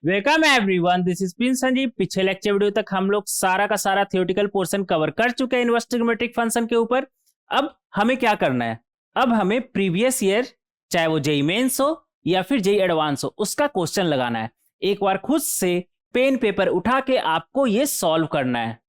Welcome everyone, this is Prince Sanjeev. पिछले lecture video तक हम लोग सारा का सारा थियोरेटिकल पोर्शन कवर कर चुके हैं इनवर्स ट्रिग्नोमेट्रिक फंक्शन के ऊपर। अब हमें क्या करना है? अब हमें प्रीवियस ईयर, चाहे वो जेई मेंस हो या फिर जेई एडवांस हो, उसका क्वेश्चन लगाना है। एक बार खुद से पेन पेपर उठा के आपको ये सॉल्व करना है,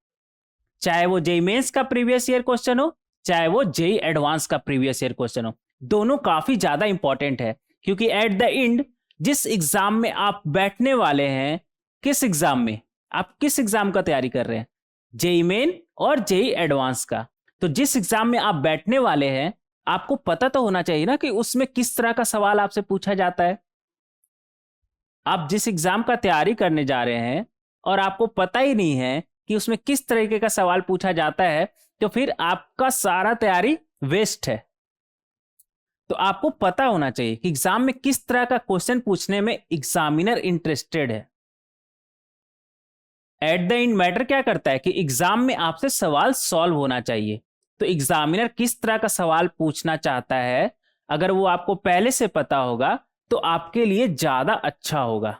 चाहे वो जेई मेंस का प्रीवियस ईयर क्वेश्चन हो, चाहे वो जेई एडवांस का प्रीवियस ईयर क्वेश्चन हो। दोनों काफी ज्यादा इंपॉर्टेंट है, क्योंकि एट द एंड जिस एग्जाम में आप बैठने वाले हैं, किस एग्जाम में आप किस एग्जाम का तैयारी कर रहे हैं, जेई मेन और जेई एडवांस का। तो जिस एग्जाम में आप बैठने वाले हैं, आपको पता तो होना चाहिए ना कि उसमें किस तरह का सवाल आपसे पूछा जाता है। आप जिस एग्जाम का तैयारी करने जा रहे हैं और आपको पता ही नहीं है कि उसमें किस तरीके का सवाल पूछा जाता है, तो फिर आपका सारा तैयारी वेस्ट है। तो आपको पता होना चाहिए कि एग्जाम में किस तरह का क्वेश्चन पूछने में एग्जामिनर इंटरेस्टेड है। एट द एंड मैटर क्या करता है कि एग्जाम में आपसे सवाल सॉल्व होना चाहिए। तो एग्जामिनर किस तरह का सवाल पूछना चाहता है, अगर वो आपको पहले से पता होगा तो आपके लिए ज्यादा अच्छा होगा।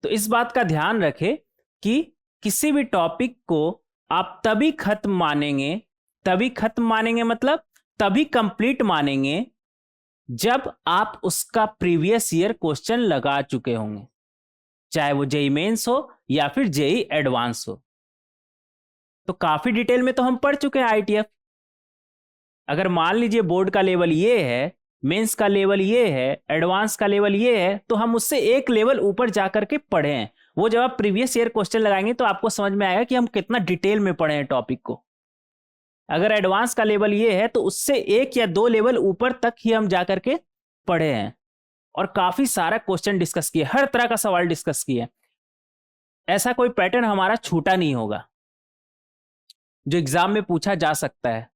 तो इस बात का ध्यान रखें कि किसी भी टॉपिक को आप तभी खत्म मानेंगे मतलब तभी कंप्लीट मानेंगे जब आप उसका प्रीवियस ईयर क्वेश्चन लगा चुके होंगे, चाहे वो जेई मेंस हो या फिर जेई एडवांस हो। तो काफी डिटेल में तो हम पढ़ चुके हैं आईटीएफ। अगर मान लीजिए बोर्ड का लेवल ये है, मेंस का लेवल ये है, एडवांस का लेवल ये है, तो हम उससे एक लेवल ऊपर जाकर के पढ़े हैं। वो जब आप प्रीवियस ईयर क्वेश्चन लगाएंगे तो आपको समझ में आएगा कि हम कितना डिटेल में पढ़े हैं टॉपिक को। अगर एडवांस का लेवल ये है तो उससे एक या दो लेवल ऊपर तक ही हम जाकर के पढ़े हैं और काफी सारा क्वेश्चन डिस्कस किए, हर तरह का सवाल डिस्कस किए। ऐसा कोई पैटर्न हमारा छूटा नहीं होगा जो एग्जाम में पूछा जा सकता है।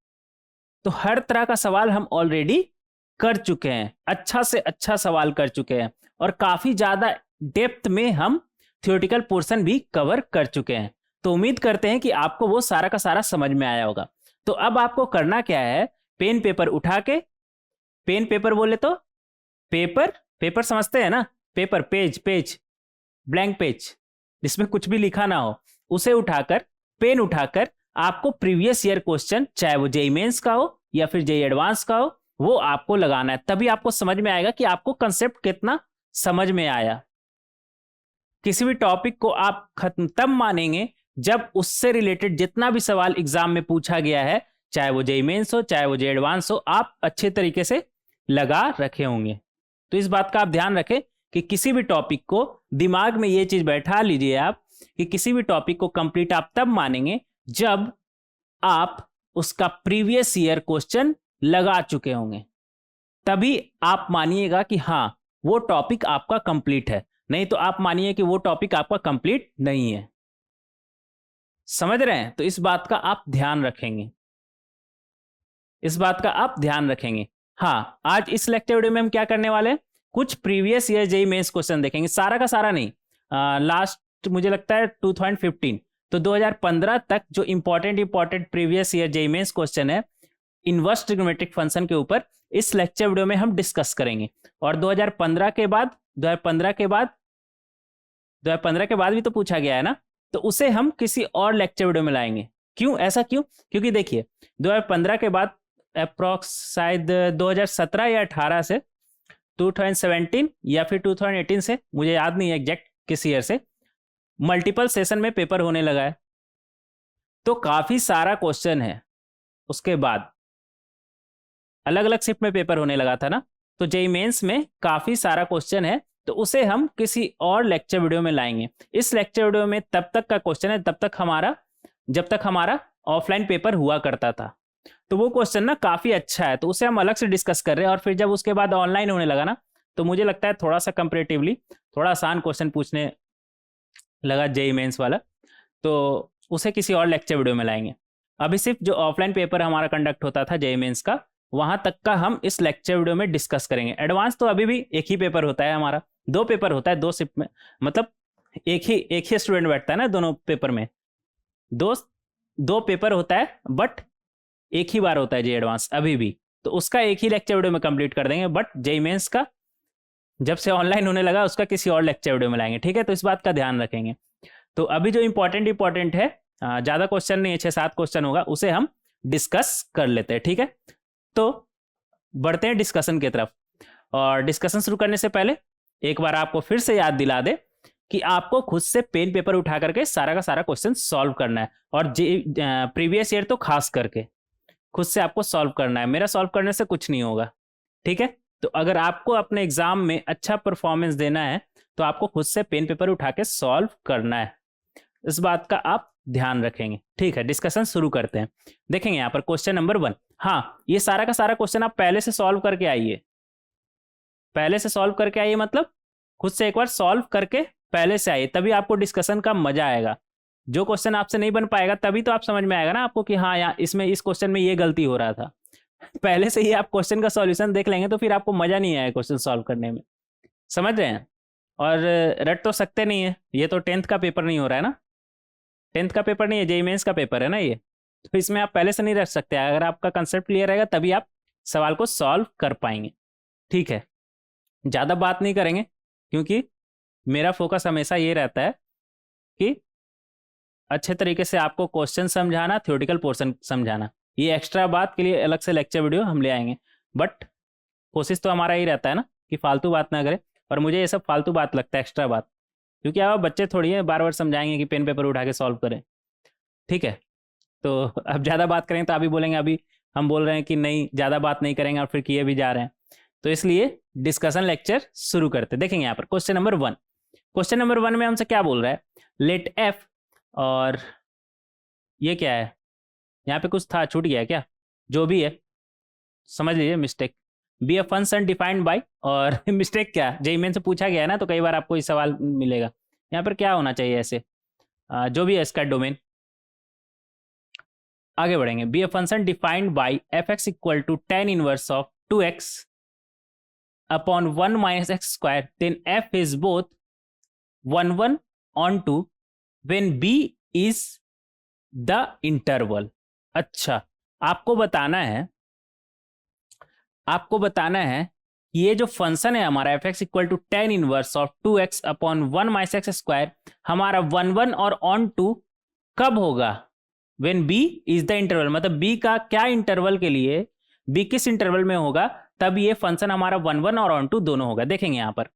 तो हर तरह का सवाल हम ऑलरेडी कर चुके हैं, अच्छा से अच्छा सवाल कर चुके हैं, और काफी ज्यादा डेप्थ में हम थियोरेटिकल पोर्शन भी कवर कर चुके हैं। तो उम्मीद करते हैं कि आपको वो सारा का सारा समझ में आया होगा। तो अब आपको करना क्या है, पेन पेपर उठा के, पेन पेपर बोले तो पेपर समझते हैं ना, पेपर, पेज, ब्लैंक पेज जिसमें कुछ भी लिखा ना हो, उसे उठाकर, पेन उठाकर आपको प्रीवियस ईयर क्वेश्चन, चाहे वो जेई मेंस का हो या फिर जेई एडवांस का हो, वो आपको लगाना है। तभी आपको समझ में आएगा कि आपको कंसेप्ट कितना समझ में आया। किसी भी टॉपिक को आप खत्म तब मानेंगे जब उससे रिलेटेड जितना भी सवाल एग्जाम में पूछा गया है, चाहे वो जेई मेंस हो चाहे वो जेई एडवांस हो, आप अच्छे तरीके से लगा रखे होंगे। तो इस बात का आप ध्यान रखें कि किसी भी टॉपिक को, दिमाग में ये चीज बैठा लीजिए आप कि किसी भी टॉपिक को कंप्लीट आप तब मानेंगे जब आप उसका प्रीवियस ईयर क्वेश्चन लगा चुके होंगे। तभी आप मानिएगा कि हाँ, वो टॉपिक आपका कंप्लीट है। नहीं तो आप मानिए कि वो टॉपिक आपका कंप्लीट नहीं है। समझ रहे हैं? तो इस बात का आप ध्यान रखेंगे, इस बात का आप ध्यान रखेंगे। हाँ, आज इस लेक्चर वीडियो में हम क्या करने वाले हैं, कुछ previous year JEE mains question देखेंगे। सारा का सारा नहीं, लास्ट मुझे लगता है 2015, तो 2015 तक जो important previous year JEE mains question है इनवर्स ट्रिग्नोमेट्रिक फंक्शन के ऊपर, इस लेक्चर वीडियो में हम डिस्कस करेंगे। और 2015 के बाद भी तो पूछा गया है ना, तो उसे हम किसी और लेक्चर वीडियो में लाएंगे। क्यों, ऐसा क्यों? क्योंकि देखिए 2015 के बाद अप्रॉक्स शायद 2017 या 18 से 2017 या फिर 2018 से, मुझे याद नहीं है एग्जैक्ट किस ईयर से, मल्टीपल सेशन में पेपर होने लगा है। तो काफी सारा क्वेश्चन है। उसके बाद अलग अलग शिफ्ट में पेपर होने लगा था ना, तो जेई मेंस में काफी सारा क्वेश्चन है, तो उसे हम किसी और लेक्चर वीडियो में लाएंगे। इस लेक्चर वीडियो में तब तक का क्वेश्चन है जब तक हमारा ऑफलाइन पेपर हुआ करता था। तो वो क्वेश्चन ना काफी अच्छा है, तो उसे हम अलग से डिस्कस कर रहे हैं। और फिर जब उसके बाद ऑनलाइन होने लगा ना, तो मुझे लगता है थोड़ा सा कंपेरेटिवली थोड़ा आसान क्वेश्चन पूछने लगा जेई मेंस वाला, तो उसे किसी और लेक्चर वीडियो में लाएंगे। अभी सिर्फ जो ऑफलाइन पेपर हमारा कंडक्ट होता था जेई मेंस का, वहां तक का हम इस लेक्चर वीडियो में डिस्कस करेंगे। एडवांस तो अभी भी एक ही पेपर होता है हमारा, दो पेपर होता है, दो शिफ्ट में, मतलब एक ही स्टूडेंट बैठता है ना दोनों पेपर में, दो पेपर होता है, बट एक ही बार होता है जेई एडवांस अभी भी। तो उसका एक ही लेक्चर वीडियो में कंप्लीट कर देंगे। बट जेई मेंस का जब से ऑनलाइन होने लगा उसका किसी और लेक्चर वीडियो में लाएंगे, ठीक है, तो इस बात का ध्यान रखेंगे। तो अभी जो इंपॉर्टेंट है, ज़्यादा क्वेश्चन नहीं है, 6-7 क्वेश्चन होगा, उसे हम डिस्कस कर लेते हैं, ठीक है। तो बढ़ते हैं डिस्कशन की तरफ। और डिस्कशन शुरू करने से पहले एक बार आपको फिर से याद दिला दे कि आपको खुद से पेन पेपर उठा करके सारा का सारा क्वेश्चन सॉल्व करना है, और प्रीवियस ईयर तो खास करके खुद से आपको सॉल्व करना है, मेरा सॉल्व करने से कुछ नहीं होगा, ठीक है। तो अगर आपको अपने एग्जाम में अच्छा परफॉर्मेंस देना है तो आपको खुद से पेन पेपर उठा के सॉल्व करना है, इस बात का आप ध्यान रखेंगे, ठीक है। डिस्कशन शुरू करते हैं। देखेंगे यहाँ पर क्वेश्चन नंबर 1। हाँ, ये सारा का सारा क्वेश्चन आप पहले से सॉल्व करके आइए, पहले से सॉल्व करके आइए, मतलब खुद से एक बार सॉल्व करके पहले से आइए, तभी आपको डिस्कशन का मजा आएगा। जो क्वेश्चन आपसे नहीं बन पाएगा तभी तो आप समझ में आएगा ना आपको कि हाँ यार इसमें इस क्वेश्चन में ये गलती हो रहा था। पहले से ही आप क्वेश्चन का सॉल्यूशन देख लेंगे तो फिर आपको मजा नहीं आएगा क्वेश्चन सॉल्व करने में, समझ रहे हैं। और रट तो सकते नहीं है, ये तो 10th का पेपर नहीं हो रहा है ना, 10th का पेपर नहीं है, जेईई मेंस का पेपर है ना ये, तो इसमें आप पहले से नहीं रख सकते। अगर आपका कंसेप्ट क्लियर रहेगा तभी आप सवाल को सॉल्व कर पाएंगे, ठीक है। ज़्यादा बात नहीं करेंगे क्योंकि मेरा फोकस हमेशा ये रहता है कि अच्छे तरीके से आपको क्वेश्चन समझाना, थ्योरेटिकल पोर्शन समझाना। ये एक्स्ट्रा बात के लिए अलग से लेक्चर वीडियो हम ले आएंगे, बट कोशिश तो हमारा ही रहता है ना कि फालतू बात ना करें। और मुझे ये सब फालतू बात लगता है, एक्स्ट्रा बात, क्योंकि आप बच्चे थोड़ी है बार बार समझाएंगे कि पेन पेपर उठा के सॉल्व करें, ठीक है। तो अब ज़्यादा बात करें तो अभी बोलेंगे, अभी हम बोल रहे हैं कि नहीं ज़्यादा बात नहीं करेंगे और फिर किए भी जा रहे हैं, तो इसलिए डिस्कशन लेक्चर शुरू करते। देखेंगे यहाँ पर क्वेश्चन नंबर 1। क्वेश्चन नंबर 1 में हमसे क्या बोल रहा है, लेट एफ, और ये क्या है, यहाँ पे कुछ था छूट गया क्या, जो भी है समझ लीजिए mistake, B a function defined bye, और मिस्टेक क्या, जेईई मेन से पूछा गया है ना, तो कई बार आपको ये सवाल मिलेगा। यहाँ पर क्या होना चाहिए ऐसे, जो भी है इसका डोमेन। आगे बढ़ेंगे। Be a function defined by f x equal to tan inverse of 2x upon 1 minus x square, then f is both 1 on 2 when b is the interval. अच्छा, आपको बताना है, आपको बताना है कि ये जो फंक्शन है हमारा f x equal to tan inverse of 2x upon 1 minus x square, हमारा 1 और ऑन 2 कब होगा, when b is the interval, मतलब b का क्या इंटरवल के लिए, b किस इंटरवल में होगा, तब ये फंक्शन हमारा 1 और ऑन 2 दोनों होगा। देखेंगे यहाँ पर,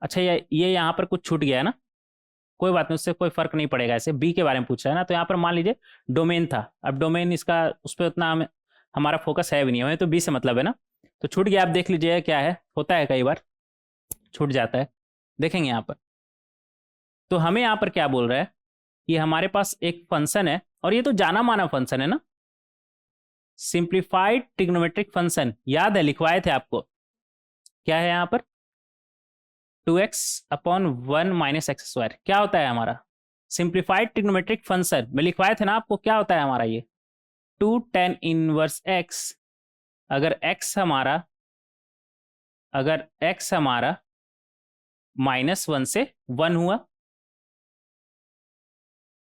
अच्छा ये यहाँ पर कुछ छूट गया है ना, कोई बात नहीं, उससे कोई फर्क नहीं पड़ेगा। ऐसे बी के बारे में पूछ रहा है ना, तो यहाँ पर मान लीजिए डोमेन था, अब डोमेन इसका उस पर उतना हमारा फोकस है भी नहीं, हमें तो बी से मतलब है ना, तो छूट गया। आप देख लीजिए क्या है, होता है कई बार छूट जाता है। देखेंगे यहाँ पर, तो हमें यहाँ पर क्या बोल रहा है कि हमारे पास एक फंक्शन है, और ये तो जाना माना फंक्शन है ना, सिंप्लीफाइड ट्रिग्नोमेट्रिक फंक्शन, याद है लिखवाए थे आपको, क्या है यहाँ पर 2x upon 1 minus x square, क्या होता है हमारा सिंप्लीफाइड ट्रिग्नोमेट्रिक फंक्शन में लिखवाए थे ना आपको, क्या होता है हमारा ये 2 tan इनवर्स x, अगर x हमारा, अगर x हमारा -1 से 1 हुआ,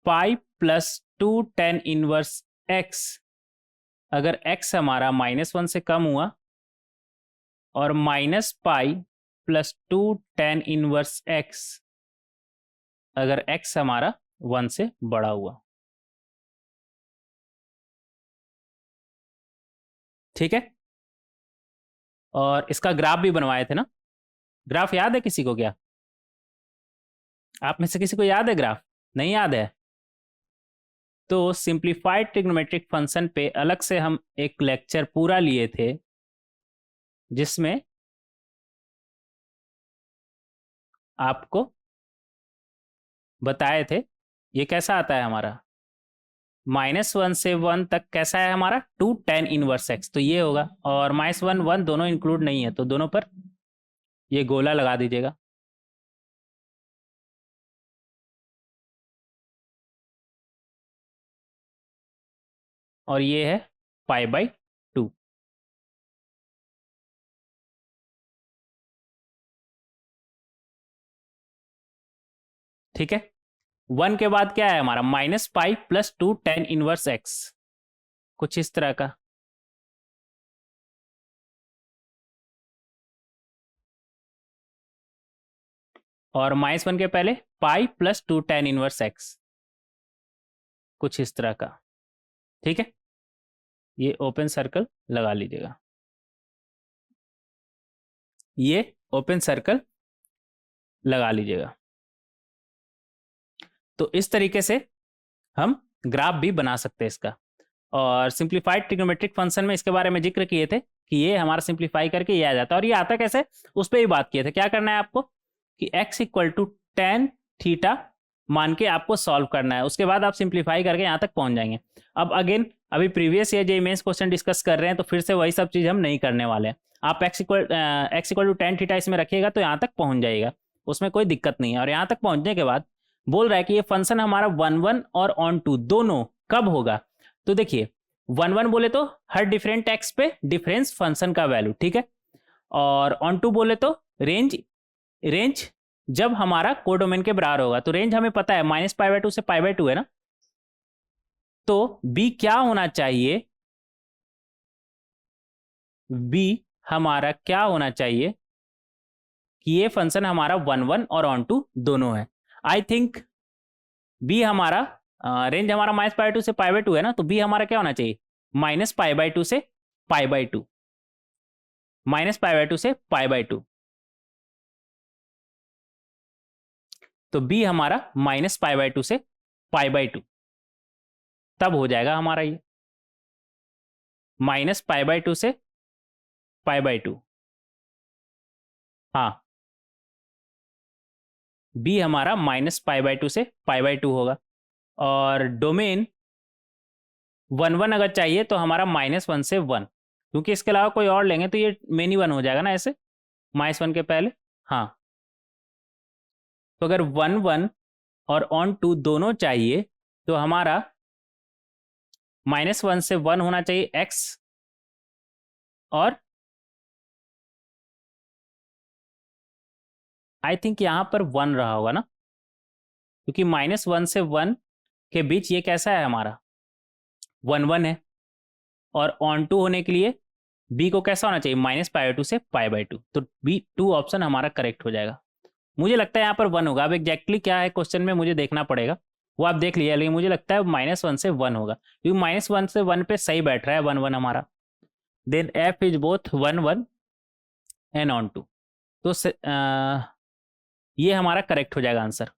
pi plus 2 tan inverse x, अगर x हमारा -1 से कम हुआ, और minus pi plus 2 tan inverse x, अगर x हमारा 1 से बड़ा हुआ, ठीक है। और इसका ग्राफ भी बनवाए थे ना, ग्राफ याद है किसी को क्या, आप में से किसी को याद है ग्राफ, नहीं याद है, तो सिंप्लीफाइड ट्रिग्नोमेट्रिक फंक्शन पे अलग से हम एक लेक्चर पूरा लिए थे, जिसमें आपको बताए थे ये कैसा आता है हमारा, -1 से 1 तक कैसा है हमारा 2 tan इनवर्स x, तो ये होगा, और -1 1 दोनों इंक्लूड नहीं है, तो दोनों पर ये गोला लगा दीजिएगा। और ये है π/2, ठीक है। 1 के बाद क्या है हमारा -π प्लस 2 tan इनवर्स x, कुछ इस तरह का, और -1 के पहले pi plus 2 tan inverse x, कुछ इस तरह का। ठीक है, ये ओपन सर्कल लगा लीजिएगा, ये ओपन सर्कल लगा लीजिएगा। तो इस तरीके से हम ग्राफ भी बना सकते हैं इसका। और सिंप्लीफाइड ट्रिग्नोमेट्रिक फंक्शन में इसके बारे में जिक्र किए थे कि ये हमारा सिंप्लीफाई करके ये आ जाता है। और ये आता कैसे, उस पर ही बात किए थे। क्या करना है आपको कि x equal to tan theta मान के आपको सॉल्व करना है, उसके बाद आप सिंप्लीफाई करके यहाँ तक पहुंच जाएंगे। अब अगेन अभी previous year JEE mains question discuss कर रहे हैं, तो फिर से वही सब चीज़ हम नहीं करने वाले हैं। आप x equal to tan theta इसमें रखिएगा तो यहाँ तक पहुंच जाएगा, उसमें कोई दिक्कत नहीं है। और यहाँ तक पहुंचने के बाद बोल रहा है कि ये फंक्शन हमारा 1 और ऑन टू दोनों कब होगा। तो देखिए 1 बोले तो हर डिफरेंट एक्स पे डिफरेंस फंक्शन का वैल्यू, ठीक है। और ऑन टू बोले तो रेंज जब हमारा कोडोमेन के बराबर होगा। तो रेंज हमें पता है -π/2 से π/2 है ना। तो बी क्या होना चाहिए, बी हमारा क्या होना चाहिए कि ये फंक्शन हमारा 1 और ऑन टू दोनों है। आई थिंक बी हमारा रेंज हमारा -π/2 से π/2 है ना, तो बी हमारा क्या होना चाहिए -π/2 से π/2, -π/2 से π/2। तो बी हमारा -π/2 से π/2 तब हो जाएगा हमारा ये -π/2 से π/2। हाँ, बी हमारा -π/2 से π/2 होगा। और डोमेन 1 अगर चाहिए तो हमारा -1 से 1, क्योंकि इसके अलावा कोई और लेंगे तो ये मेन ही 1 हो जाएगा ना ऐसे, -1 के पहले। हाँ, तो अगर 1 और ऑन टू दोनों चाहिए तो हमारा -1 से 1 होना चाहिए x, और आई थिंक यहाँ पर 1 रहा होगा ना, क्योंकि -1 से 1 के बीच ये कैसा है हमारा 1 है। और ऑन टू होने के लिए बी को कैसा होना चाहिए -π/2 से π/2। तो बी 2 ऑप्शन हमारा करेक्ट हो जाएगा। मुझे लगता है यहाँ पर 1 होगा। अब एग्जैक्टली क्या है क्वेश्चन में मुझे देखना पड़ेगा, वो आप देख लीजिए, लेकिन मुझे लगता है -1 से 1 होगा, क्योंकि -1 से 1 पे सही बैठ रहा है 1 हमारा। Then f is both 1 and on two. तो ये हमारा करेक्ट हो जाएगा आंसर,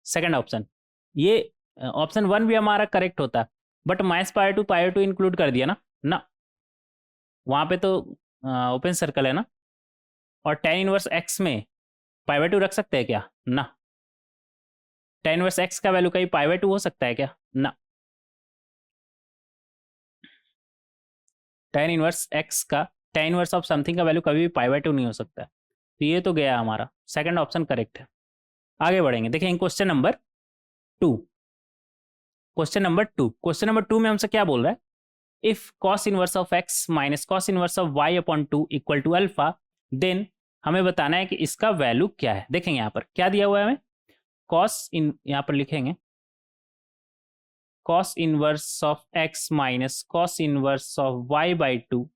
सेकंड ऑप्शन। ये ऑप्शन 1 भी हमारा करेक्ट होता, बट -π/2 इंक्लूड कर दिया ना ना, वहाँ पे तो ओपन सर्कल है ना। और tan इनवर्स x में π/2 रख सकते हैं क्या, ना। tan इनवर्स x का वैल्यू कहीं π/2 हो सकता है क्या, ना। tan इनवर्स ऑफ समथिंग का वैल्यू कभी भी π/2 नहीं हो सकता। तो ये तो गया हमारा, सेकंड ऑप्शन करेक्ट है। आगे बढ़ेंगे, देखें क्वेश्चन नंबर 2। क्वेश्चन नंबर 2 में हमसे क्या बोल रहा है, if cos inverse of x minus cos inverse of y upon 2 equal to alpha, then हमें बताना है कि इसका वैल्यू क्या है। देखेंगे यहाँ पर क्या दिया हुआ है हमें, यहाँ पर लिखेंगे cos inverse of x minus cos inverse of y by 2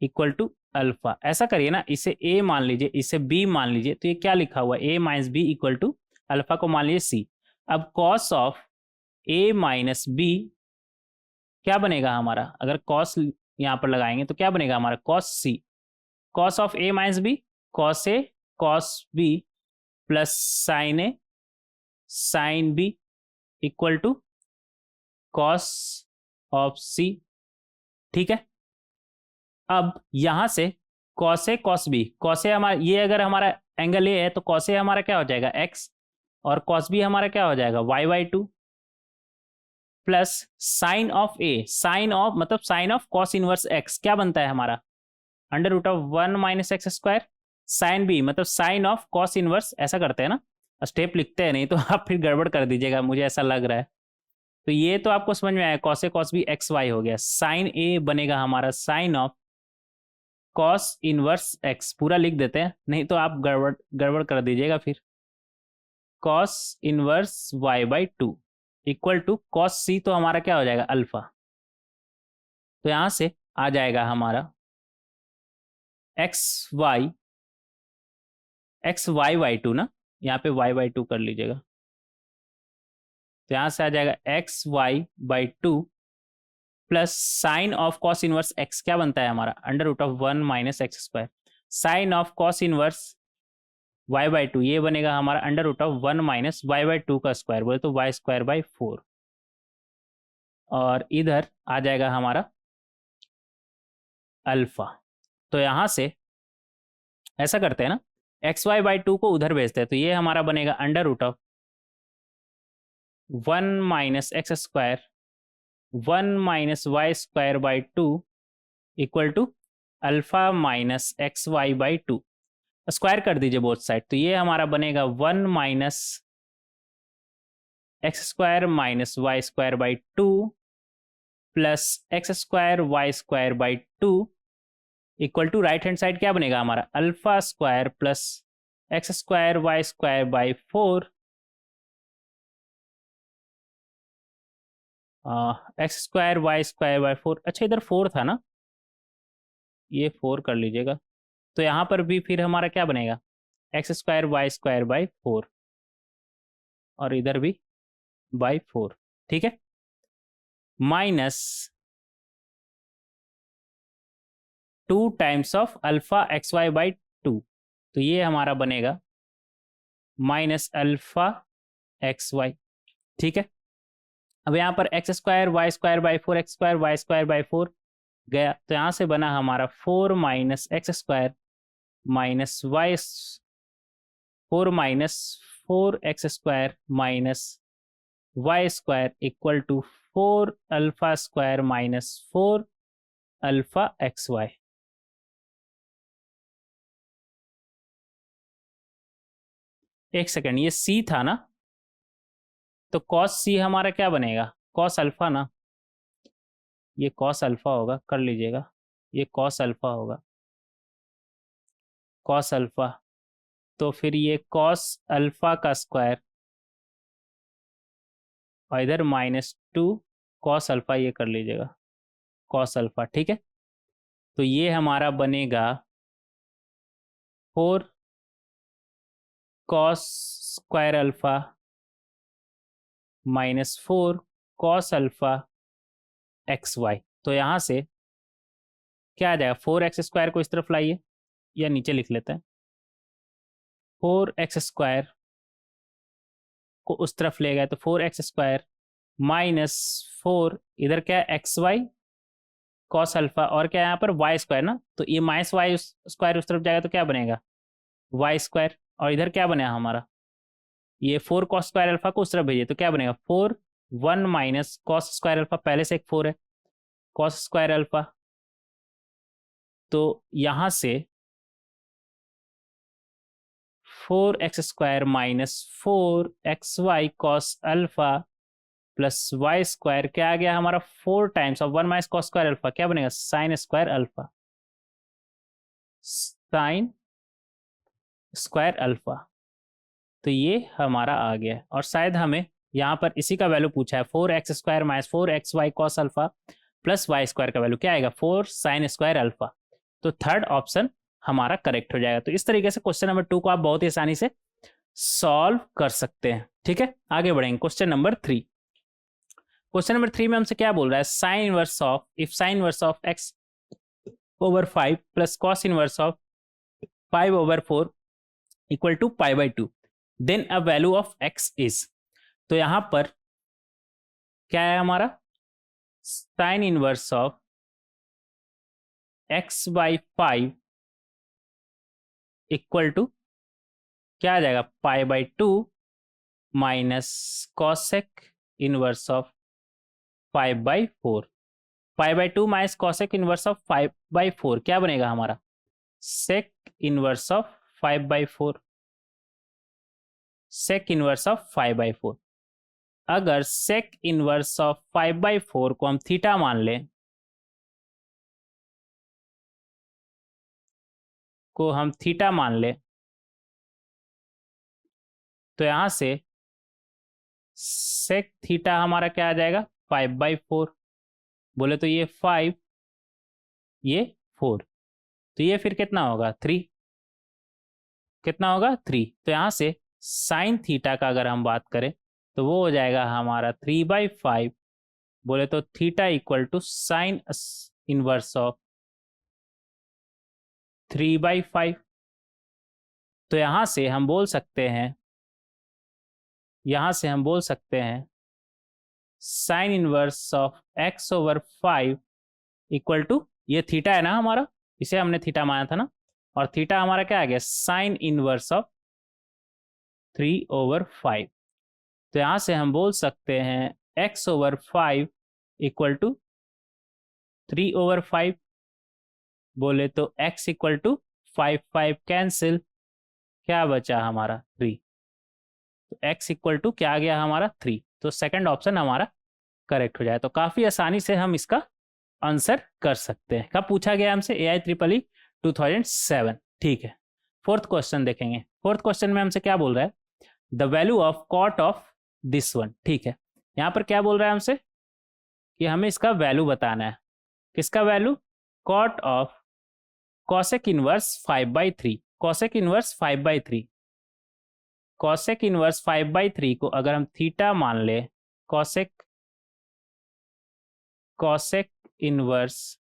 equal to alpha. ऐसा करिए ना, इसे a मान लीजिए, इसे b मान लीजिए, तो ये क्या लिखा हुआ है a minus b equal to alpha को मान लीजिए c। अब cos of a minus b क्या बनेगा हमारा, अगर cos यहाँ पर लगाएंगे तो क्या बनेगा हमारा cos c, cos of a minus b cos a cos b plus sine a sine b equal to cos of c। ठीक है, अब यहां से cos a cos b, cos a हमारा ये अगर हमारा एंगल a है तो cos a हमारा क्या हो जाएगा x, और cos b हमारा क्या हो जाएगा y/2 plus sine of a, sine of मतलब sine of cos inverse x क्या बनता है हमारा √1 minus x square, sine b मतलब साइन ऑफ cos इनवर्स, ऐसा करते हैं ना, स्टेप लिखते हैं नहीं तो आप फिर गड़बड़ कर दीजिएगा, मुझे ऐसा लग रहा है। तो ये तो आपको समझ में आया, cos a cos b x y हो गया। साइन a बनेगा हमारा sine of cos inverse x, पूरा लिख देते हैं नहीं तो आप गड़बड़ कर दीजिएगा फिर, cos inverse y/2 equal to cos c, तो हमारा क्या हो जाएगा अल्फा। तो यहां से आ जाएगा हमारा x y/2 ना, यहाँ पे y/2 कर लीजिएगा। तो यहाँ से आ जाएगा xy/2 plus sine of cos inverse x क्या बनता है हमारा, √1 minus x square. Sine of cos inverse y/2 ये बनेगा हमारा √1 माइनस y/2 का स्क्वायर, बोले तो y²/4। और इधर आ जाएगा हमारा अल्फा। तो यहाँ से ऐसा करते हैं ना, xy/2 को उधर भेजते हैं, तो ये हमारा बनेगा √1 minus x square 1 minus y²/2 equal to alpha minus xy/2। Square कर दीजिए बोथ साइड, तो ये हमारा बनेगा 1 minus x² minus y²/2 plus x²y²/2 equal to right hand side क्या बनेगा हमारा, α² plus x² y²/4 x² y²/4। अच्छा इधर 4 था ना, ये 4 कर लीजिएगा। तो यहाँ पर भी फिर हमारा क्या बनेगा, x² y²/4 और इधर भी बाई 4, ठीक है। Minus 2 times of alpha xy/2, तो ये हमारा बनेगा माइनस अल्फा xy, ठीक है। अब यहाँ पर x² y²/4 x² y²/4 गया, तो यहाँ से बना हमारा 4 minus x² minus y 4 minus 4x² minus y² equal to 4 α² minus 4 alpha xy। एक सेकेंड, ये c था ना, तो cos c हमारा क्या बनेगा, cos अल्फा ना, ये cos अल्फा होगा, कर लीजिएगा, ये cos अल्फा होगा, cos अल्फा। तो फिर ये cos अल्फा का स्क्वायर और इधर -2 cos अल्फा, ये कर लीजिएगा cos अल्फा, ठीक है। तो ये हमारा बनेगा 4 cos square alpha -4 cos alpha xy। तो यहाँ से क्या आ जाएगा, 4x² को इस तरफ लाइए या नीचे लिख लेते हैं, 4x² को उस तरफ ले गए तो 4x² -4 इधर क्या है xy cos अल्फा और क्या है यहाँ पर y² ना, तो ये -y² उस तरफ जाएगा तो क्या बनेगा y², और इधर क्या बनेगा हमारा, ये 4 cos स्क्वायर अल्फा को उस तरफ भेजिए तो क्या बनेगा 4 1 माइनस cos स्क्वायर अल्फा, पहले से एक 4 है cos स्क्वायर अल्फा। तो यहाँ से 4x² minus 4xy cos alpha plus y² क्या आ गया हमारा 4 times of 1 minus cos square alpha, क्या बनेगा sine square alpha, sine square alpha. तो ये हमारा आ गया, और शायद हमें यहाँ पर इसी का वैल्यू पूछा है, 4x² minus 4xy cos alpha plus y² का वैल्यू क्या आएगा 4 साइन स्क्वायर अल्फा। तो थर्ड ऑप्शन हमारा करेक्ट हो जाएगा। तो इस तरीके से क्वेश्चन नंबर 2 को आप बहुत ही आसानी से सॉल्व कर सकते हैं, ठीक है। आगे बढ़ेंगे क्वेश्चन नंबर 3। क्वेश्चन नंबर 3 में हमसे क्या बोल रहा है, sine inverse of, if sine inverse of x/5 plus cos inverse of 5/4 equal to π/2 then a value of x is. तो यहां पर क्या है हमारा, sine inverse of x/5 equal to क्या आ जाएगा π/2 minus cosec inverse of 5/4। π/2 minus cosec inverse of 5/4 क्या बनेगा हमारा sec inverse of 5/4, sec inverse of 5/4। अगर सेक इनवर्स ऑफ 5/4 को हम थीटा मान लें, तो यहां से सेक थीटा हमारा क्या आ जाएगा 5/4, बोले तो ये 5 ये 4, तो ये फिर कितना होगा 3, कितना होगा 3। तो यहां से साइन थीटा का अगर हम बात करें तो वो हो जाएगा हमारा 3/5, बोले तो theta equal to sine inverse of 3/5। तो यहां से हम बोल सकते हैं, sine inverse of x/5 equal to, ये थीटा है ना हमारा, इसे हमने थीटा माना था ना, और थीटा हमारा क्या आ गया, साइन इनवर्स ऑफ 3/5। तो यहां से हम बोल सकते हैं x/5 इक्वल टू 3/5, बोले तो x इक्वल टू 5 कैंसिल, क्या बचा हमारा 3। तो x इक्वल टू क्या आ गया हमारा 3। तो सेकंड ऑप्शन हमारा करेक्ट हो जाए। तो काफी आसानी से हम इसका आंसर कर सकते हैं। कब पूछा गया हमसे, AI EEE 2007। ठीक है, फोर्थ क्वेश्चन देखेंगे। फोर्थ क्वेश्चन में हमसे क्या बोल रहा है, the value of cot of this one. ठीक है, यहाँ पर क्या बोल रहा है हमसे कि हमें इसका वैल्यू बताना है। किसका value, cot of cosec inverse 5/3। Cosec inverse 5/3, cosec inverse 5/3 को अगर हम थीटा मान ले, कॉसेक इनवर्स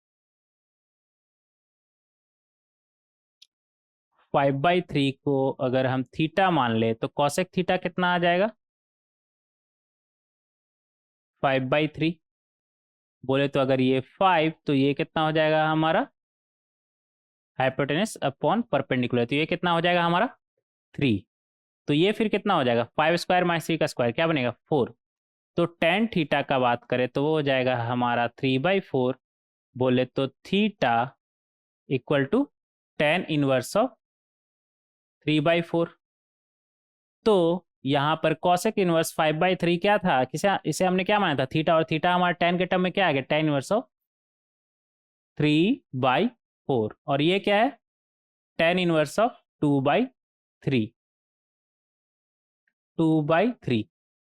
5/3 को अगर हम थीटा मान ले तो कॉसेक थीटा कितना आ जाएगा, 5/3। बोले तो अगर ये 5 तो ये कितना हो जाएगा हमारा, हाइपोटेनस अपॉन परपेंडिकुलर, तो ये कितना हो जाएगा हमारा 3। तो ये फिर कितना हो जाएगा, 5² - 3 का स्क्वायर क्या बनेगा 4। तो टेन थीटा का बात करें तो वो हो जाएगा हमारा 3/4, बोले तो theta equal to tan inverse of 3/4। तो यहाँ पर कॉसेक इनवर्स 5/3 क्या था, किसे इसे हमने क्या माना था थीटा, और थीटा हमारा टेन के टर्म में क्या आ गया, टेन इनवर्स ऑफ 3/4, और ये क्या है टेन इनवर्स ऑफ 2/3।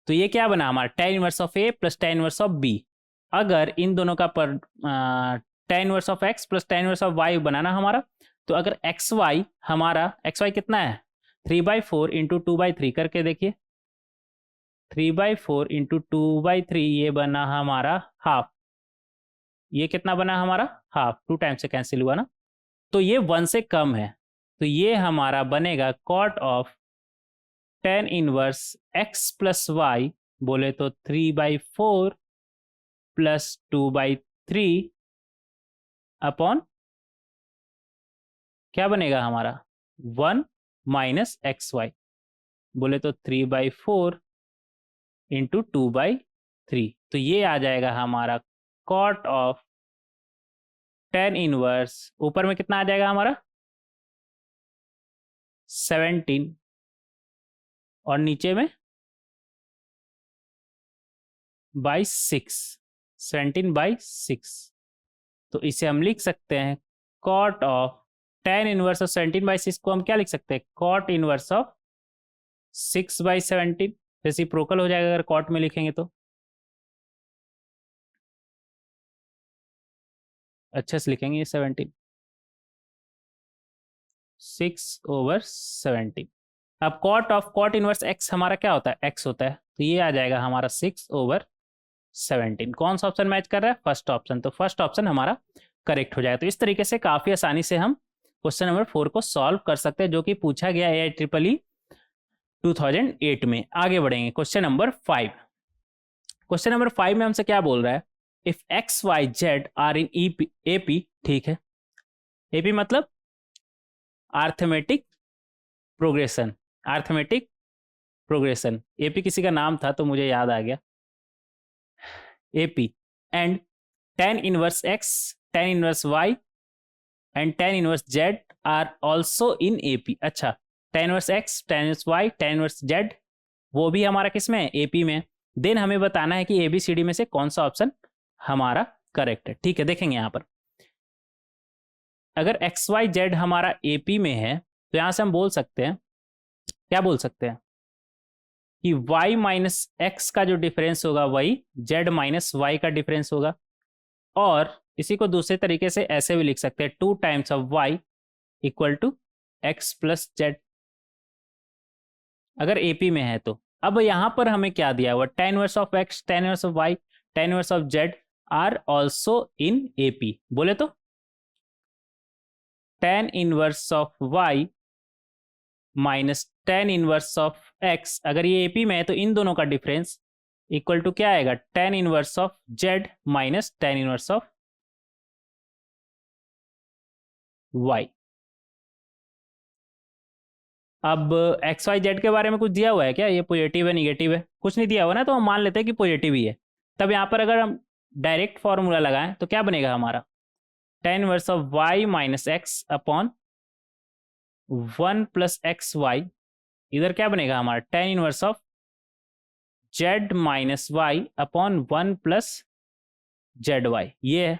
तो ये क्या बना हमारा, tan inverse of A plus tan inverse of B. अगर इन दोनों का पर tan inverse of x plus tan inverse of y बनाना हमारा, तो अगर एक्स वाई हमारा, एक्स वाई कितना है 3/4 इंटू 2/3 करके देखिए, 3/4 इंटू 2/3 ये बना हमारा हाफ। ये कितना बना हमारा हाफ, 2 टाइम से कैंसिल हुआ ना, तो ये 1 से कम है। तो ये हमारा बनेगा cot of tan inverse x plus y, बोले तो 3/4 प्लस 2/3 अपॉन क्या बनेगा हमारा 1 माइनस एक्स वाई, बोले तो 3/4 इंटू 2/3। तो ये आ जाएगा हमारा कॉट ऑफ टेन इनवर्स, ऊपर में कितना आ जाएगा हमारा 17, और नीचे में बाई 6, 17/6। तो इसे हम लिख सकते हैं cot of tan inverse of 17/6 को हम क्या लिख सकते हैं, कॉट इनवर्स ऑफ 6/17। रेसिप्रोकल हो जाएगा अगर कॉट में लिखेंगे तो। अच्छे से लिखेंगे ये 17, 6/17। अब कॉट इनवर्स एक्स हमारा क्या होता है, एक्स होता है, तो ये आ जाएगा हमारा 6/17। कौन सा ऑप्शन मैच कर रहा है, फर्स्ट ऑप्शन। तो फर्स्ट ऑप्शन हमारा करेक्ट हो जाएगा। तो इस तरीके से काफी आसानी से हम क्वेश्चन नंबर 4 को सॉल्व कर सकते हैं, जो कि पूछा गया AI EEE 2008 में। आगे बढ़ेंगे क्वेश्चन नंबर 5। क्वेश्चन नंबर 5 में हमसे क्या बोल रहा है, if x y z are in AP। ठीक है, AP मतलब arithmetic progression, arithmetic progression. AP किसी का नाम था तो मुझे याद आ गया, AP। And tan inverse x, tan inverse y and tan inverse z are also in AP। अच्छा, tan inverse x, tan inverse y, tan inverse z वो भी हमारा किस में है, AP में। देन हमें बताना है कि ABCD में से कौन सा ऑप्शन हमारा करेक्ट है। ठीक है, देखेंगे यहाँ पर अगर XYZ हमारा AP में है तो यहाँ से हम बोल सकते हैं, क्या बोल सकते हैं कि y माइनस एक्स का जो डिफरेंस होगा वही z माइनस वाई का डिफरेंस होगा। और इसी को दूसरे तरीके से ऐसे भी लिख सकते हैं 2 times of y equal to x plus z. अगर एपी में है तो। अब यहां पर हमें क्या दिया हुआ, tan inverse of x, tan inverse of y, tan inverse of z are also in AP. बोले तो tan inverse of y minus tan inverse of x, अगर ये एपी में है तो इन दोनों का डिफरेंस इक्वल टू क्या आएगा, tan inverse of z minus tan inverse of y. अब एक्स वाई जेड के बारे में कुछ दिया हुआ है क्या, ये पॉजिटिव है निगेटिव है, कुछ नहीं दिया हुआ ना, तो हम मान लेते हैं कि पॉजिटिव ही है। तब यहाँ पर अगर हम डायरेक्ट फॉर्मूला लगाएं तो क्या बनेगा हमारा, tan inverse of y minus x upon 1 plus x y, इधर क्या बनेगा हमारा, tan inverse of z minus y upon 1 plus z y, ये है।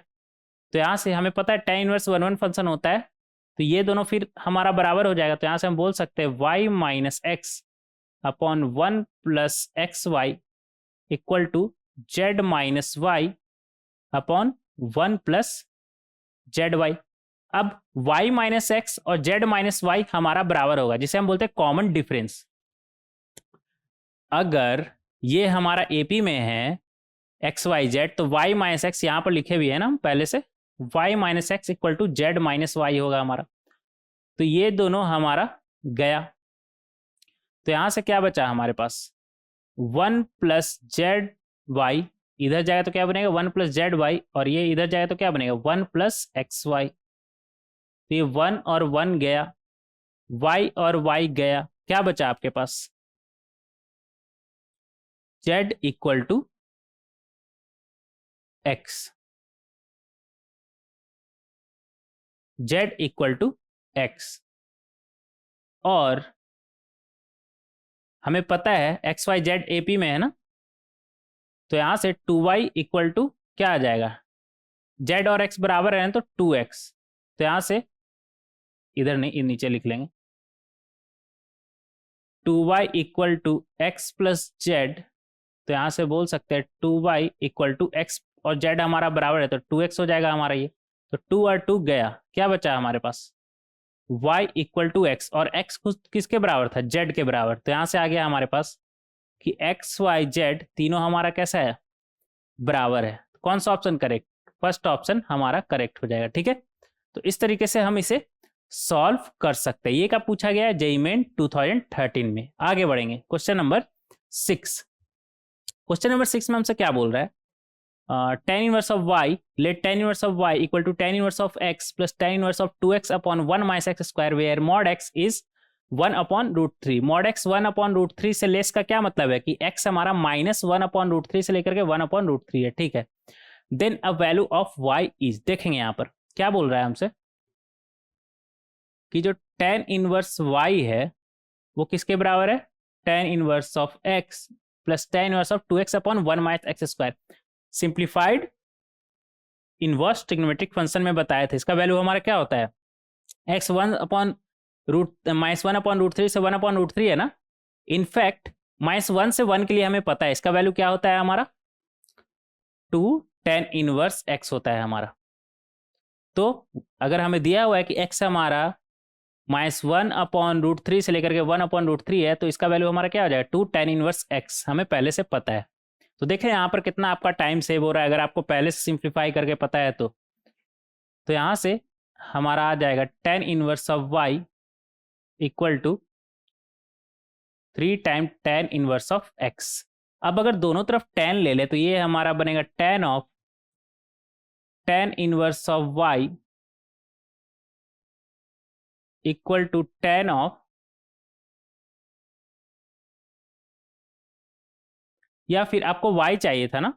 तो यहाँ से हमें पता है tan इनवर्स 1 1 फंक्शन होता है, तो ये दोनों फिर हमारा बराबर हो जाएगा। तो यहाँ से हम बोल सकते हैं y minus x upon 1 plus x y equal to z minus y upon 1 plus z y. अब y माइनस एक्स और z माइनस वाई हमारा बराबर होगा, जिसे हम बोलते हैं कॉमन डिफरेंस। अगर ये हमारा एपी में है एक्स वाई जेड, तो y माइनस एक्स यहाँ पर लिखे हुए है ना पहले से, y minus x equal to z minus y होगा हमारा। तो ये दोनों हमारा गया, तो यहाँ से क्या बचा हमारे पास, 1 प्लस जेड वाई, इधर जाएगा तो क्या बनेगा 1 प्लस जेड वाई, और ये इधर जाएगा तो क्या बनेगा 1 प्लस एक्स वाई। तो ये 1 और 1 गया, y और y गया, क्या बचा आपके पास, z equal to x, z equal to x. और हमें पता है एक्स वाई जेड एपी में है ना, तो यहां से 2y इक्वल टू क्या आ जाएगा, z और x बराबर है तो 2x, तो यहां से इधर नहीं नीचे लिख लेंगे, 2y equal to x plus z. तो यहां से बोल सकते हैं 2y इक्वल टू एक्स, और z हमारा बराबर है तो 2x हो जाएगा हमारा ये। तो 2 और 2 गया, क्या बचा हमारे पास, y इक्वल टू एक्स, और x किसके बराबर था, z के बराबर। तो यहां से आ गया हमारे पास कि x y z तीनों हमारा कैसा है, बराबर है। कौन सा ऑप्शन करेक्ट, फर्स्ट ऑप्शन हमारा करेक्ट हो जाएगा। ठीक है, तो इस तरीके से हम इसे सॉल्व कर सकते हैं। ये क्या पूछा गया है जेईई मेन 2013 में। आगे बढ़ेंगे, क्वेश्चन नंबर 6। क्वेश्चन नंबर 6 में हमसे क्या बोल रहा है, tan inverse of y, let tan inverse of y equal to tan inverse of x plus tan inverse of 2x upon 1 minus x square, where mod x is 1 upon root 3। Mod x 1 upon root 3 से less का क्या मतलब है कि x हमारा minus 1 upon root 3 से लेकर के 1 अपॉन रूट 3 है। ठीक है, then a value of y is, देखेंगे यहाँ पर क्या बोल रहा है हमसे कि जो tan इनवर्स y है वो किसके बराबर है, tan inverse of x plus tan inverse of 2x upon 1 minus x square. Simplified inverse trigonometric function में बताया था, इसका वैल्यू हमारा क्या होता है, x 1 upon root minus 1 upon root 3 से 1 अपॉन रूट 3 है ना। इनफैक्ट माइनस 1 से 1 के लिए हमें पता है इसका वैल्यू क्या होता है हमारा, 2 tan इनवर्स x होता है हमारा। तो अगर हमें दिया हुआ है कि x हमारा माइनस 1 अपॉन रूट 3 से लेकर के 1 अपॉन रूट 3 है, तो इसका वैल्यू हमारा क्या हो जाएगा, 2 tan इनवर्स x, हमें पहले से पता है। तो देखें यहाँ पर कितना आपका टाइम सेव हो रहा है, अगर आपको पहले से सिंप्लीफाई करके पता है तो यहाँ से हमारा आ जाएगा tan inverse of y equal to 3 time tan inverse of x। अब अगर दोनों तरफ tan ले ले तो ये हमारा बनेगा tan of tan inverse of y equal to tan of, या फिर आपको y चाहिए था ना,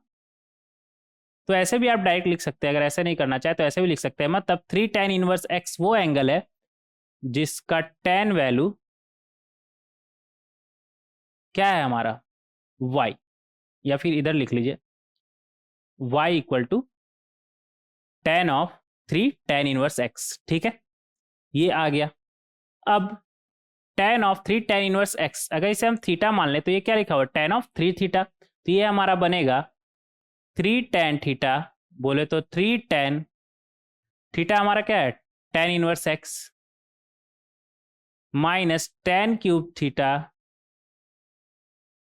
तो ऐसे भी आप डायरेक्ट लिख सकते हैं। अगर ऐसे नहीं करना चाहे तो ऐसे भी लिख सकते हैं, मतलब 3 tan इनवर्स x वो एंगल है जिसका tan वैल्यू क्या है हमारा y, या फिर इधर लिख लीजिए y equal to tan of 3 tan inverse x। ठीक है, ये आ गया। अब tan of 3 tan inverse x, अगर इसे हम थीटा मान ले तो ये क्या लिखा हुआ, tan ऑफ 3 थीटा, तो ये हमारा बनेगा 3 tan थीटा, बोले तो 3 tan थीटा हमारा क्या है, tan inverse x minus tan cube theta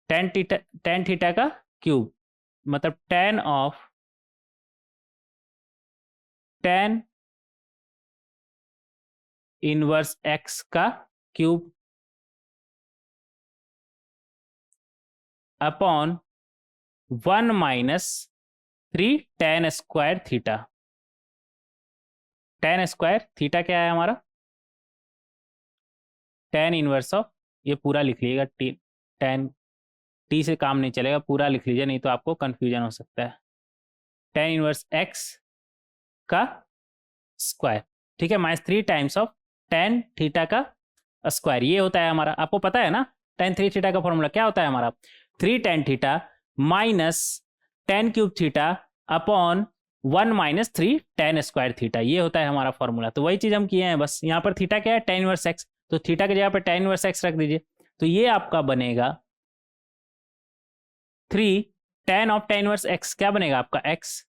tan theta का क्यूब मतलब tan of tan inverse x का cube upon 1 minus 3 tan square theta. Tan square theta क्या है हमारा? टेन इनवर्स ऑफ, ये पूरा लिख लीजिएगा, टेन, टी से काम नहीं चलेगा, पूरा लिख लीजिए नहीं तो आपको कंफ्यूजन हो सकता है। टेन इनवर्स एक्स का स्क्वायर, ठीक है, minus 3 times of ten theta का स्क्वायर, ये होता है हमारा, आपको पता है ना टेन 3 थीटा का फॉर्मूला क्या होता है हमारा? 3 tan theta minus ten cube theta upon 1 minus 3 tan square theta, ये होता है हमारा फॉर्मूला। तो वही चीज हम किए हैं, बस यहाँ पर थीटा क्या है? टेन इनवर्स एक्स, तो थीटा की जगह पर टेन इनवर्स एक्स रख दीजिए, तो ये आपका बनेगा 3 ten of tan inverse x, क्या बनेगा आपका? X,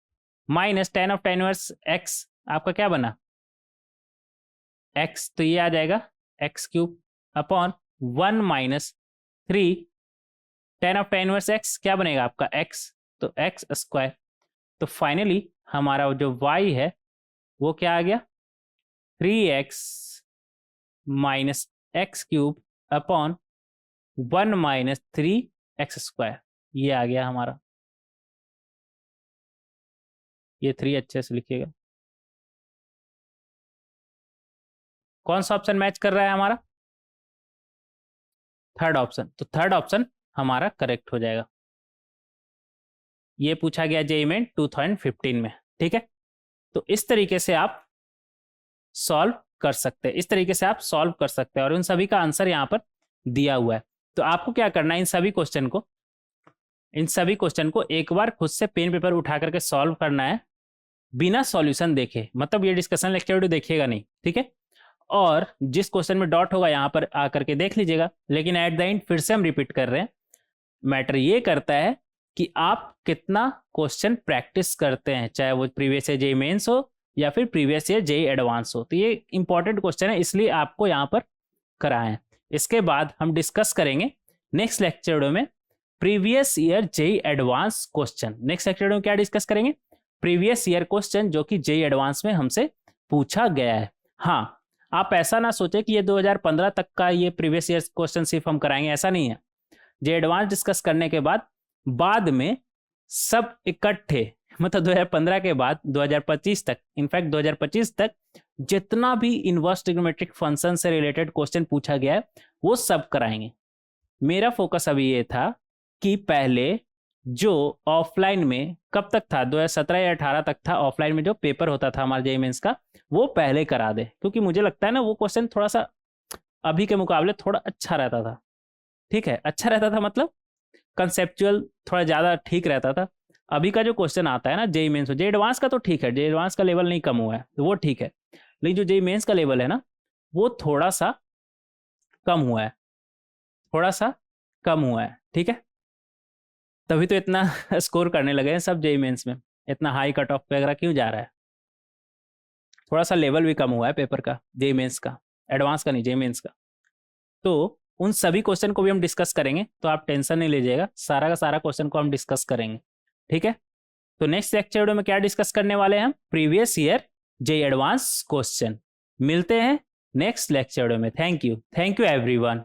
minus ten of tan inverse x आपका क्या बना? एक्स, तो ये आ जाएगा x cube upon 1 minus 3 ten of tan inverse x क्या बनेगा आपका? एक्स, तो एक्स स्क्वायर। तो फाइनली हमारा जो y है वो क्या आ गया? 3x minus x cube upon 1 minus 3x square, ये आ गया हमारा। ये 3 अच्छे से लिखिएगा। कौन सा ऑप्शन मैच कर रहा है हमारा? थर्ड ऑप्शन, तो थर्ड ऑप्शन हमारा करेक्ट हो जाएगा। ये पूछा गया जेईई मेन 2015 में, ठीक है। तो इस तरीके से आप सॉल्व कर सकते हैं, इस तरीके से आप सॉल्व कर सकते हैं, और उन सभी का आंसर यहाँ पर दिया हुआ है। तो आपको क्या करना है, इन सभी क्वेश्चन को एक बार खुद से पेन पेपर उठा करके सॉल्व करना है, बिना सॉल्यूशन देखे, मतलब ये डिस्कशन लेक्चर वीडियो देखिएगा नहीं, ठीक है। और जिस क्वेश्चन में डॉट होगा यहाँ पर आकर के देख लीजिएगा, लेकिन एट द एंड फिर से हम रिपीट कर रहे हैं, मैटर ये करता है कि आप कितना क्वेश्चन प्रैक्टिस करते हैं, चाहे वो प्रीवियस ईयर जेईई मेंस हो या फिर प्रीवियस ईयर जेईई एडवांस हो। तो ये इंपॉर्टेंट क्वेश्चन है, इसलिए आपको यहाँ पर कराएं। इसके बाद हम डिस्कस करेंगे नेक्स्ट लेक्चर वीडियो में previous year JEE advance question. Next lecture video में क्या डिस्कस करेंगे? प्रीवियस ईयर क्वेश्चन जो कि जेईई एडवांस में हमसे पूछा गया है। हाँ, आप ऐसा ना सोचे कि ये 2015 तक का ये प्रीवियस ईयर क्वेश्चन सिर्फ हम कराएंगे, ऐसा नहीं है। जेईई एडवांस डिस्कस करने के बाद में सब इकट्ठे, मतलब 2015 के बाद 2025 तक, इनफैक्ट 2025 तक जितना भी इनवर्स ट्रिग्नोमेट्रिक फंक्शन से रिलेटेड क्वेश्चन पूछा गया है वो सब कराएंगे। मेरा फोकस अभी ये था कि पहले जो ऑफलाइन में कब तक था, 2017 या 18 तक था, ऑफलाइन में जो पेपर होता था हमारे जेईई मेंस का, वो पहले करा दे, क्योंकि मुझे लगता है ना वो क्वेश्चन थोड़ा सा अभी के मुकाबले थोड़ा अच्छा रहता था, ठीक है, अच्छा रहता था मतलब कंसेप्चुअल थोड़ा ज़्यादा ठीक रहता था। अभी का जो क्वेश्चन आता है ना जेईई मेंस, जेईई एडवांस का तो ठीक है, जेईई एडवांस का लेवल नहीं कम हुआ है तो वो ठीक है, लेकिन जो जेईई मेंस का लेवल है ना वो थोड़ा सा कम हुआ है, थोड़ा सा कम हुआ है, ठीक है। तभी तो इतना स्कोर करने लगे हैं सब जेईई मेंस में, इतना हाई कट ऑफ वगैरह क्यों जा रहा है? थोड़ा सा लेवल भी कम हुआ है पेपर का, जेईई मेंस का, एडवांस का नहीं, जेईई मेंस का। तो उन सभी क्वेश्चन को भी हम डिस्कस करेंगे, तो आप टेंशन नहीं लीजिएगा, सारा का सारा क्वेश्चन को हम डिस्कस करेंगे, ठीक है। तो नेक्स्ट लेक्चर वीडियो में क्या डिस्कस करने वाले हैं हम? Previous year JEE advance question. मिलते हैं नेक्स्ट लेक्चर वीडियो में। Thank you everyone.